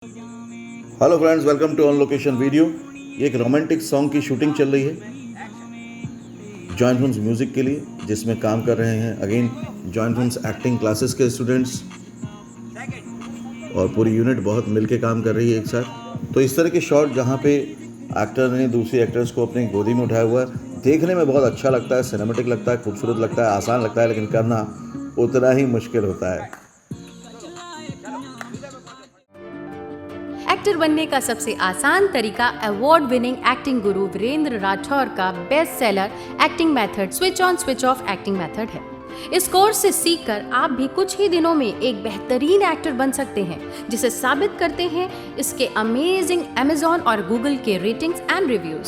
Hello friends, welcome to on location video. ये एक romantic song की शूटिंग चल रही है जॉइन फिल्म्स म्यूज़िक के लिए, जिसमें काम कर रहे हैं again join films acting classes के स्टूडेंट्स और पूरी यूनिट बहुत मिलके काम कर रही है एक साथ। तो इस तरह के शॉट जहाँ पे एक्टर ने दूसरे एक्टर्स को अपनी गोदी में उठाया हुआ है, देखने में बहुत अच्छा लगता है, सिनेमेटिक लगता है, खूबसूरत लगता है, आसान लगता है, लेकिन करना उतना ही मुश्किल होता है। एक्टर बनने का सबसे आसान तरीका अवार्ड विनिंग एक्टिंग गुरु वीरेंद्र राठौर का best seller acting method switch on switch off acting method है। इस कोर्स से सीखकर आप भी कुछ ही दिनों में एक बेहतरीन एक्टर बन सकते हैं, जिसे साबित करते हैं इसके अमेजिंग Amazon और Google के ratings and reviews.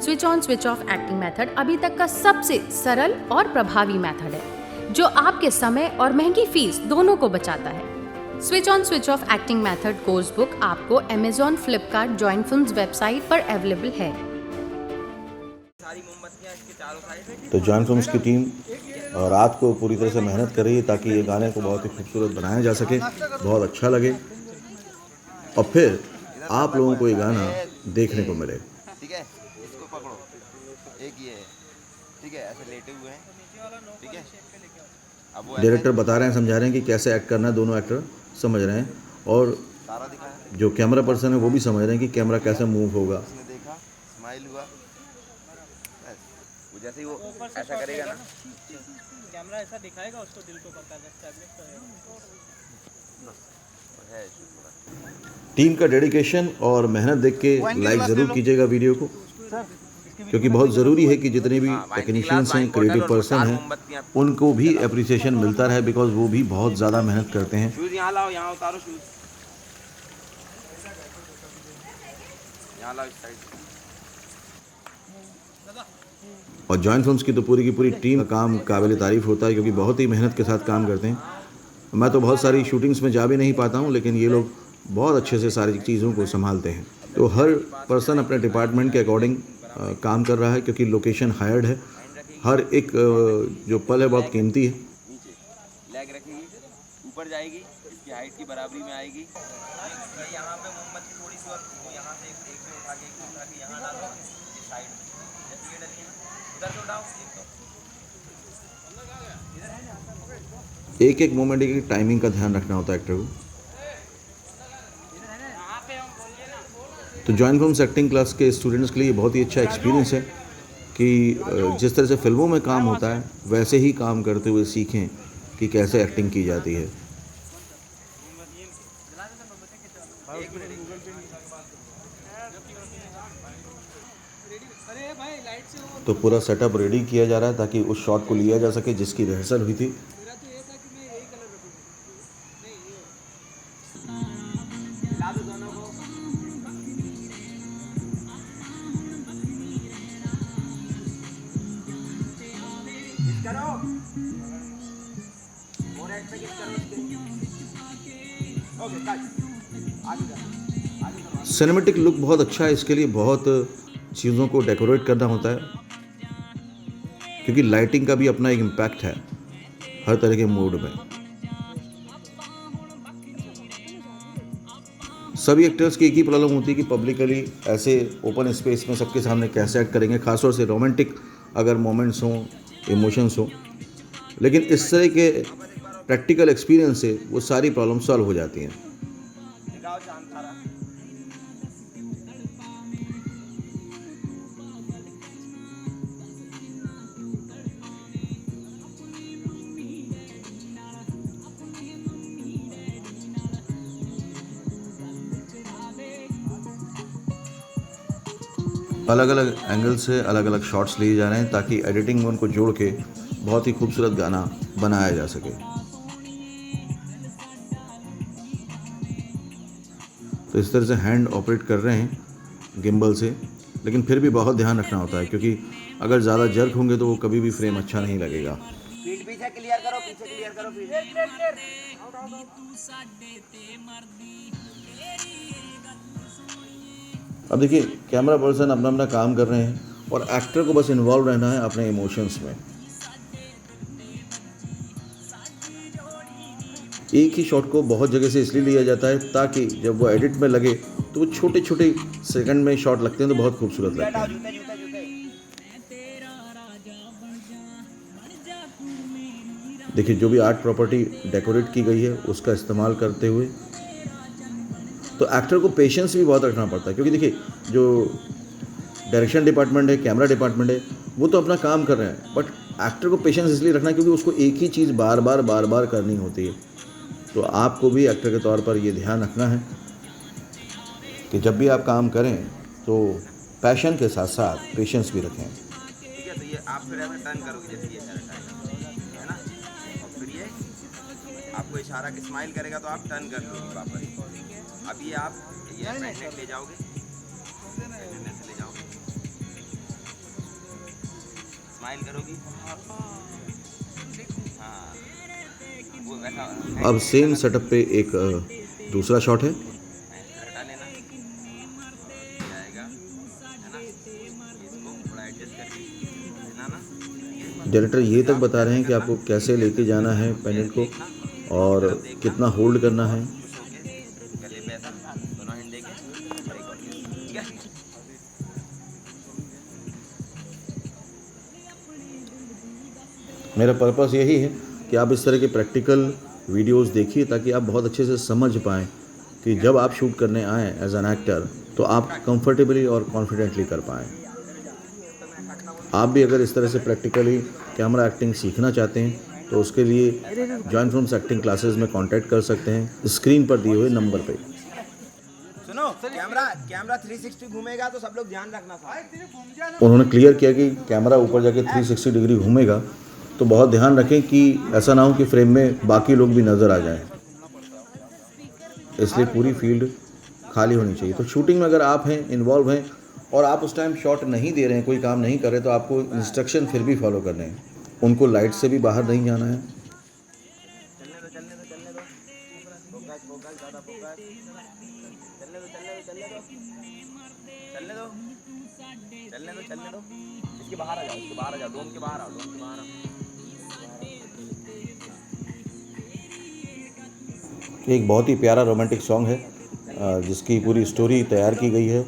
Switch on switch off acting method अभी तक का सबसे सरल और प्रभावी मेथड है, जो आपके समय और महंगी फीस दोनों को बचाता है। Switch on switch off acting method course book आपको Amazon, Flipkart, join films website पर अवेलेबल है। तो जॉइन फिल्म्स की टीम रात को पूरी तरह से मेहनत कर रही है ताकि ये गाने को बहुत ही खूबसूरत बनाया जा सके, बहुत अच्छा लगे और फिर आप लोगों को ये गाना देखने को मिले। ठीक है, इसको पकड़ो, एक ये है, ठीक है, ऐसे लेटे हुए हैं, ठीक है। अब वो डायरेक्टर बता रहे हैं, समझा रहे हैं कि कैसे एक्ट करना है, दोनों एक्टर समझ रहे हैं और सारा दिखाया, जो कैमरा पर्सन है वो भी समझ रहे हैं कि कैमरा कैसे मूव होगा। उसने देखा, स्माइल हुआ, बस वो जैसे ही वो ऐसा करेगा ना, कैमरा ऐसा दिखाएगा, उसको दिल को पता है, एस्टैब्लिश तो है थोड़ा। टीम का डेडिकेशन और मेहनत देख के लाइक ज़रूर कीजिएगा वीडियो को, क्योंकि बहुत ज़रूरी है कि जितने भी टेक्नीशियंस हैं, क्रिएटिव पर्सन हैं, उनको भी अप्रिसिएशन मिलता रहे, बिकॉज वो भी बहुत ज़्यादा मेहनत करते हैं। शूज यहाँ लाओ, यहाँ उतारो शूज, यहाँ लाओ इस साइड। और जॉइन फिल्म्स की तो पूरी की पूरी टीम का काम काबिल तारीफ़ होता है, क्योंकि बहुत ही मेहनत के साथ काम करते हैं। मैं तो बहुत सारी शूटिंग्स में जा भी नहीं पाता हूँ, लेकिन ये लोग बहुत अच्छे से सारी चीज़ों को संभालते हैं। तो हर पर्सन अपने डिपार्टमेंट के अकॉर्डिंग काम कर रहा है, क्योंकि लोकेशन हायर्ड है। हर एक जो पल है बहुत कीमती है। नीचे लेग रखेगी, ऊपर जाएगी, इसकी हाइट की बराबरी में आएगी। यहाँ पे मोमबत्ती थोड़ी सी और यहाँ से एक से उठा के यहाँ डालो, इस साइड में जैसे ये डली है ना, उधर से उठाओ, एक एक मोमेंट, एक टाइमिंग का ध्यान रखना होता है एक्टर को। तो जॉइन फिल्म्स एक्टिंग क्लास के स्टूडेंट्स के लिए बहुत ही अच्छा एक्सपीरियंस है कि जिस तरह से फिल्मों में काम होता है वैसे ही काम करते हुए सीखें कि कैसे एक्टिंग की जाती है। तो पूरा सेटअप रेडी किया जा रहा है ताकि उस शॉट को लिया जा सके जिसकी रिहर्सल हुई थी। सिनेमेटिक लुक बहुत अच्छा है, इसके लिए बहुत चीज़ों को डेकोरेट करना होता है, क्योंकि लाइटिंग का भी अपना एक इम्पैक्ट है हर तरह के मूड में। सभी एक्टर्स की एक ही प्रॉब्लम होती है कि पब्लिकली ऐसे ओपन स्पेस में सबके सामने कैसे एक्ट करेंगे, खासतौर से रोमांटिक अगर मोमेंट्स हों, इमोशंस हों। लेकिन इस तरह के प्रैक्टिकल एक्सपीरियंस से वो सारी प्रॉब्लम सॉल्व हो जाती हैं। अलग अलग एंगल से अलग अलग शॉट्स लिए जा रहे हैं ताकि एडिटिंग में उनको जोड़ के बहुत ही खूबसूरत गाना बनाया जा सके। तो इस तरह से हैंड ऑपरेट कर रहे हैं गिम्बल से, लेकिन फिर भी बहुत ध्यान रखना होता है, क्योंकि अगर ज़्यादा जर्क होंगे तो वो कभी भी फ्रेम अच्छा नहीं लगेगा। फील्ड पीछे क्लियर करो, पीछे क्लियर करो फील्ड। अब देखिए, कैमरा पर्सन अपना अपना काम कर रहे हैं और एक्टर को बस इन्वॉल्व रहना है अपने इमोशंस में। एक ही शॉट को बहुत जगह से इसलिए लिया जाता है ताकि जब वो एडिट में लगे तो वो छोटे छोटे सेकंड में शॉट लगते हैं तो बहुत खूबसूरत लगते हैं। जूते जूते जूते देखिए जो भी आर्ट प्रॉपर्टी डेकोरेट की गई है उसका इस्तेमाल करते हुए तो एक्टर को पेशेंस भी बहुत रखना पड़ता है, क्योंकि देखिए जो डायरेक्शन डिपार्टमेंट है, कैमरा डिपार्टमेंट है, वो तो अपना काम कर रहे हैं, बट एक्टर को पेशेंस इसलिए रखना क्योंकि उसको एक ही चीज़ बार बार करनी होती है। तो आपको भी एक्टर के तौर पर ये ध्यान रखना है कि जब भी आप काम करें तो पैशन के साथ साथ पेशेंस भी रखें। ठीक है। तो ये आप फिर ऐसे टर्न करोगे जैसे ये ऐसा है ना, और फिर ये आपको इशारा के स्माइल करेगा तो आप टर्न कर दोगे वापस। अब ये आप ये पेंडेंट ले जाओगे, पेंडेंट से ले जाओगे, स्माइल करोगी, हाँ वो वैसा। अब सेम सेटअप पे एक दूसरा शॉट है। हटा लेना जाएगा, है ना, इसको थोड़ा एडजस्ट करके लेना ना। डायरेक्टर ये तक बता रहे हैं कि आपको कैसे लेके जाना है पेंडेंट को और कितना होल्ड करना है। गले पे ऐसा दोनों हैंड देके और एक और, ठीक है। मेरा पर्पस यही है कि आप इस तरह के प्रैक्टिकल वीडियोस देखिए ताकि आप बहुत अच्छे से समझ पाएँ कि जब आप शूट करने आएँ एज एन एक्टर तो आप कंफर्टेबली और कॉन्फिडेंटली कर पाएँ। आप भी अगर इस तरह से प्रैक्टिकली कैमरा एक्टिंग सीखना चाहते हैं तो उसके लिए जॉइंट फिल्म्स एक्टिंग क्लासेस में कांटेक्ट कर सकते हैं स्क्रीन पर दिए हुए नंबर पे। सुनो, कैमरा 360 घूमेगा तो सब लोग ध्यान रखना साहब। उन्होंने क्लियर किया कि कैमरा ऊपर जाके 360 डिग्री घूमेगा तो बहुत ध्यान रखें कि ऐसा ना हो कि फ्रेम में बाकी लोग भी नज़र आ जाएं, इसलिए पूरी फील्ड खाली होनी चाहिए। तो शूटिंग में अगर आप हैं, इन्वॉल्व हैं और आप उस टाइम शॉट नहीं दे रहे हैं, कोई काम नहीं कर रहे, तो आपको इंस्ट्रक्शन फिर भी फॉलो करने हैं। उनको लाइट से भी बाहर नहीं जाना है। चलने दो फोकस ज़्यादा फोकस, चलने दो। इसके बाहर आ जाओ, डोम के बाहर आओ। एक बहुत ही प्यारा रोमांटिक सॉन्ग है जिसकी पूरी स्टोरी तैयार की गई है।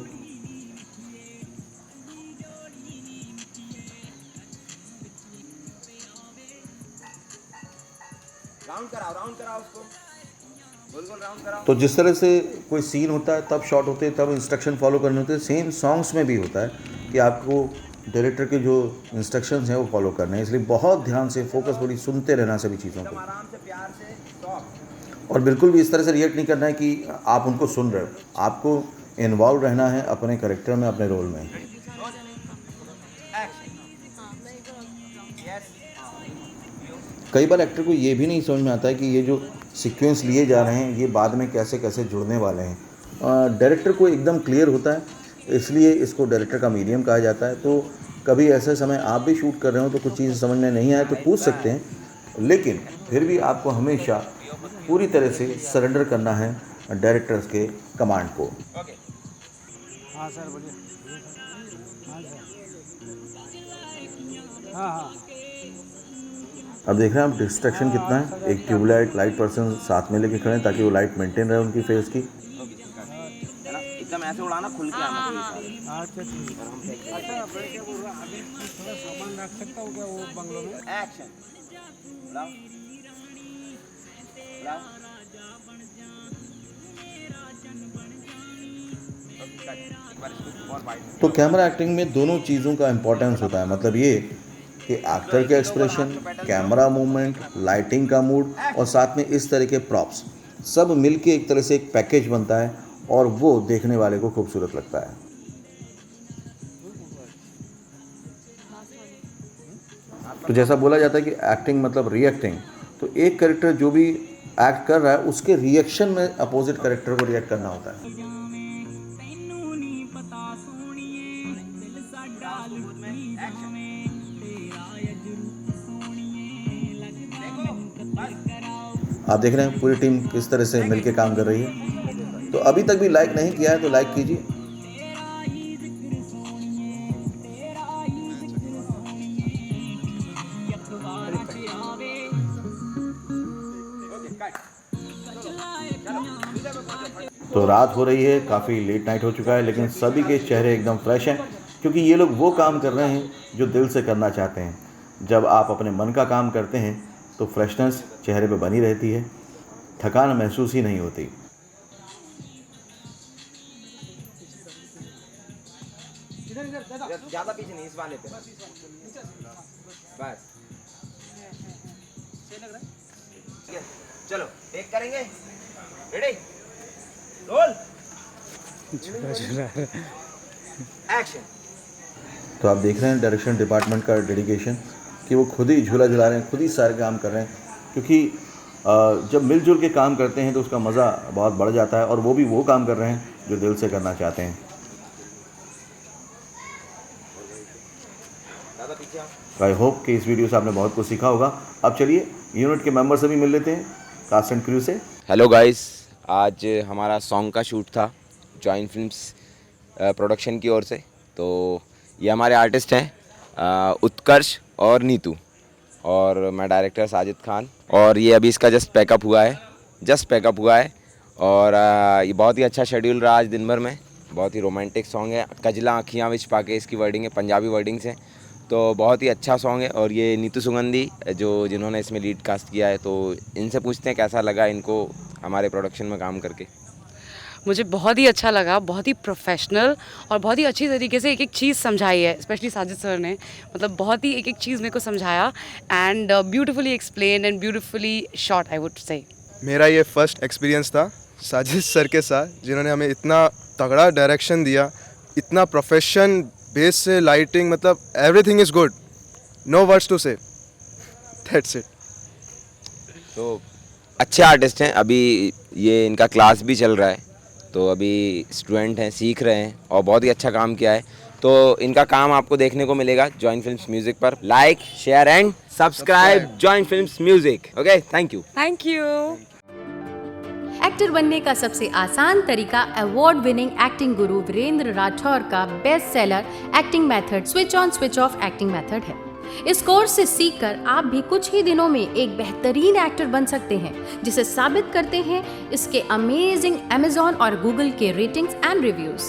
राउंड कराओ उसको, गोल राउंड कराओ। तो जिस तरह से कोई सीन होता है तब शॉट होते हैं, तब इंस्ट्रक्शन फॉलो करने होते हैं, सेम सॉन्ग्स में भी होता है कि आपको डायरेक्टर के जो इंस्ट्रक्शंस हैं वो फॉलो करने हैं। इसलिए बहुत ध्यान से फोकसफुली सुनते रहना सभी चीज़ों को, आराम से प्यार से स्टॉप। और बिल्कुल भी इस तरह से रिएक्ट नहीं करना है कि आप उनको सुन रहे हो। आपको इन्वॉल्व रहना है अपने कैरेक्टर में, अपने रोल में। कई बार एक्टर को ये भी नहीं समझ में आता है कि ये जो सीक्वेंस लिए जा रहे हैं ये बाद में कैसे कैसे जुड़ने वाले हैं। डायरेक्टर को एकदम क्लियर होता है, इसलिए इसको डायरेक्टर का मीडियम कहा जाता है। तो कभी ऐसे समय आप भी शूट कर रहे हो तो कुछ चीज़ समझ में नहीं आए तो पूछ सकते हैं, लेकिन फिर भी आपको हमेशा पूरी तरह से सरेंडर करना है डायरेक्टर्स के कमांड को। हाँ सर बोलिए। हाँ। अब देख रहे हैं आप डिस्ट्रैक्शन कितना है। एक ट्यूबलाइट लाइट पर्सन साथ में लेके खड़े हैं ताकि वो लाइट मेंटेन रहे उनकी फेस की। है ना, एकदम ऐसे उड़ाना, खुल के आना चाहिए। अच्छा ठीक है। अच्छा मैं क्या बोल रहा हूँ, अभी थोड़ा सामान रख सकता हूँ क्या वो बंगलों में? एक्शन उड़ाओ। तो कैमरा एक्टिंग में दोनों चीज़ों का इम्पोर्टेंस होता है। मतलब ये कि एक्टर के एक्सप्रेशन, कैमरा मूवमेंट, लाइटिंग का मूड और साथ में इस तरह के प्रॉप्स सब मिलके एक तरह से एक पैकेज बनता है और वो देखने वाले को खूबसूरत लगता है। तो जैसा बोला जाता है कि एक्टिंग मतलब रिएक्टिंग, तो एक कैरेक्टर जो भी एक्ट कर रहा है उसके रिएक्शन में अपोजिट कैरेक्टर को रिएक्ट करना होता है। आप देख रहे हैं पूरी टीम किस तरह से मिलके काम कर रही है। तो अभी तक भी लाइक नहीं किया है तो लाइक कीजिए। तो रात हो रही है, काफ़ी लेट नाइट हो चुका है, लेकिन सभी के चेहरे एकदम फ्रेश हैं क्योंकि ये लोग वो काम कर रहे हैं जो दिल से करना चाहते हैं। जब आप अपने मन का काम करते हैं तो फ्रेशनेस चेहरे पे बनी रहती है, थकान महसूस ही नहीं होती। ज़्यादा पीछे नहीं, इस वाले पे बस। ठीक है, चलो टेक करेंगे, रेडी, रोल, एक्शन। तो आप देख रहे हैं डायरेक्शन डिपार्टमेंट का डेडिकेशन कि वो खुद ही झूला झुला रहे हैं, खुद ही सारे काम कर रहे हैं, क्योंकि जब मिलजुल के काम करते हैं तो उसका मज़ा बहुत बढ़ जाता है, और वो भी वो काम कर रहे हैं जो दिल से करना चाहते हैं। ज़्यादा पीछे आओ। आई होप कि इस वीडियो से आपने बहुत कुछ सीखा होगा। अब चलिए यूनिट के मेंबर से भी मिल लेते हैं, कास्ट एंड क्रू से। हेलो गाइस, आज हमारा सॉन्ग का शूट था जॉइन फिल्म्स प्रोडक्शन की ओर से। तो ये हमारे आर्टिस्ट हैं उत्कर्ष और नीतू, और मैं डायरेक्टर साजिद खान। और ये अभी इसका जस्ट पैकअप हुआ है, और ये बहुत ही अच्छा शेड्यूल रहा आज दिन भर में। बहुत ही रोमांटिक सॉन्ग है, कजला आँखियाँ विच पाके इसकी वर्डिंग है, पंजाबी वर्डिंग से। तो बहुत ही अच्छा सॉन्ग है। और ये नीतू सुगंधी जिन्होंने इसमें लीड कास्ट किया है, तो इनसे पूछते हैं कैसा लगा इनको हमारे प्रोडक्शन में काम करके। मुझे बहुत ही अच्छा लगा, बहुत ही प्रोफेशनल और बहुत ही अच्छी तरीके से एक एक चीज़ समझाई है, स्पेशली साजिद सर ने। मतलब बहुत ही एक एक चीज़ मेरे को समझाया, and beautifully explain and beautifully shot, I would say. मेरा ये फर्स्ट एक्सपीरियंस था साजिद सर के साथ, जिन्होंने हमें इतना तगड़ा डायरेक्शन दिया, इतना प्रोफेशन बेस से लाइटिंग, मतलब everything is good, no words to say, that's it. तो अच्छे आर्टिस्ट हैं, अभी ये इनका क्लास भी चल रहा है, तो अभी स्टूडेंट हैं, सीख रहे हैं, और बहुत ही अच्छा काम किया है। तो इनका काम आपको देखने को मिलेगा जॉइन फिल्म्स म्यूजिक पर। Like, share and subscribe join films music. Okay, thank you. Thank you. Actor बनने का सबसे आसान तरीका अवार्ड विनिंग एक्टिंग गुरु वीरेंद्र राठौर का best seller acting method switch on switch off acting method है। इस कोर्स से सीखकर आप भी कुछ ही दिनों में एक बेहतरीन एक्टर बन सकते हैं, जिसे साबित करते हैं इसके अमेजिंग Amazon और Google के ratings and reviews.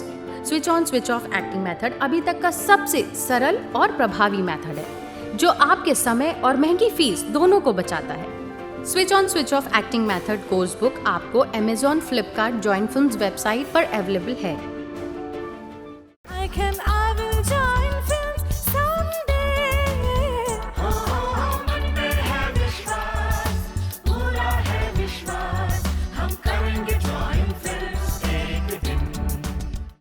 Switch on switch off acting method अभी तक का सबसे सरल और प्रभावी मेथड है, जो आपके समय और महंगी फीस दोनों को बचाता है। Switch on switch off acting method course book आपको Amazon, Flipkart, join films website पर अवेलेबल है।